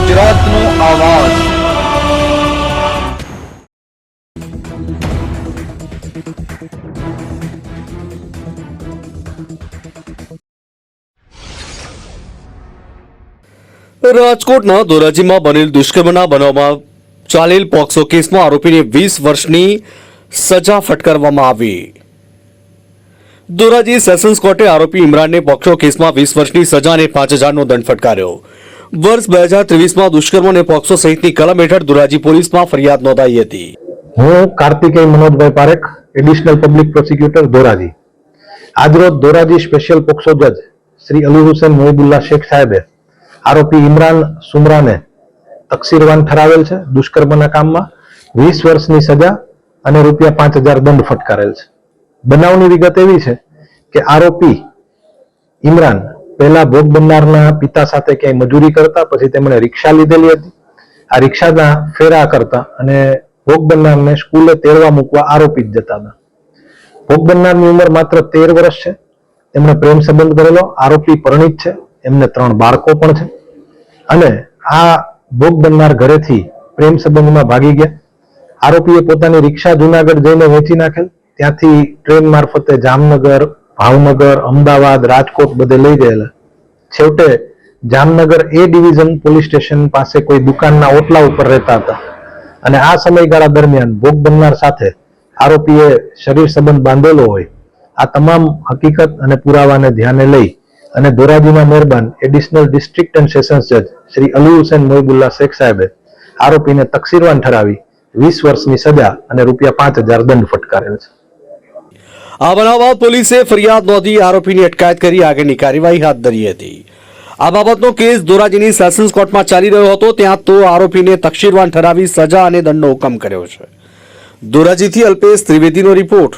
ગુજરાતનો આવાજ। રાજકોટના ધોરાજીમાં બનેલ દુષ્કર્મના બનાવમાં ચાલેલ પોક્સો કેસમાં આરોપીને 20 વર્ષની સજા ફટકારવામાં આવી। ધોરાજી સેશન્સ કોર્ટે આરોપી ઇમરાનને પોક્સો કેસમાં 20 વર્ષની સજા અને 5000નો દંડ ફટકાર્યો। વર્ષ 2023માં દુષ્કર્મ અને પોક્સો સહિતની કલમ હેઠળ ધોરાજી પોલીસમાં ફરિયાદ નોંધાઈ હતી। હું Kartikeya Manojbhai Parekh, additional public prosecutor Dhoraji. આજરોજ ધોરાજી સ્પેશિયલ પોક્સો જજ શ્રી અલી હુસૈન મોહિબુલ્લા શેખ સાહેબે આરોપી ઇમરાન સુમરાને તકસીરવાન ઠરાવેલ છે। દુષ્કર્મના કામમાં 20 વર્ષની સજા અને ₹5000 દંડ ફટકારેલ છે। બનાવની વિગત એવી છે કે આરોપી ઇમરાન પહેલા ભોગ બનનારના પિતા સાથે ક્યાંય મજૂરી કરતા, પછી તેમણે રિક્ષા લીધેલી હતી। આ રિક્ષાના ફેરા કરતા અને ભોગ બનનારને સ્કૂલે તેડવા મૂકવા આરોપી જ જતા હતા। ભોગ બનનારની ઉંમર માત્ર 13 વર્ષ છે। તેમણે પ્રેમ સંબંધ કરેલો। આરોપી પરિણીત છે, એમને 3 બાળકો પણ છે અને આ ભોગ બનનાર ઘરેથી પ્રેમ સંબંધમાં ભાગી ગયા। આરોપીએ પોતાની રિક્ષા જુનાગઢ જઈને વેચી નાખેલ। ત્યાંથી ટ્રેન મારફતે જામનગર, ભાવનગર, અમદાવાદ, રાજકોટ બધે લઈ ગયેલા। છેવટે જામનગર એ ડિવિઝન પોલીસ સ્ટેશન પાસે કોઈ દુકાનના ઓટલા ઉપર રહેતા હતા અને આ સમયગાળા દરમિયાન ભોગ બનનાર સાથે આરોપીએ શરીર સંબંધ બાંધેલો હોય। આ તમામ હકીકત અને પુરાવાને ધ્યાને લઈ અને ધોરાજીના મહેરબાન એડિશનલ ડિસ્ટ્રિક્ટ એન્ડ સેશન્સ જજ શ્રી અલી હુસૈન મોહિબુલ્લા શેખ સાહેબે આરોપીને તકસીરવાન ઠરાવી 20 વર્ષની સજા અને ₹5000 દંડ ફટકારેલ છે। આ બનાવ બાદ પોલીસે ફરિયાદ નોંધી આરોપીની અટકાયત કરી આગળની કાર્યવાહી હાથ ધરી હતી। આ બાબતનો કેસ ધોરાજીની સેશન્સ કોર્ટમાં ચાલી રહ્યો હતો, ત્યાં તો આરોપીને તકસીરવાન ઠરાવી સજા અને દંડનો હુકમ કર્યો છે। ધોરાજીથી અલ્પેશ ત્રિવેદીનો રિપોર્ટ।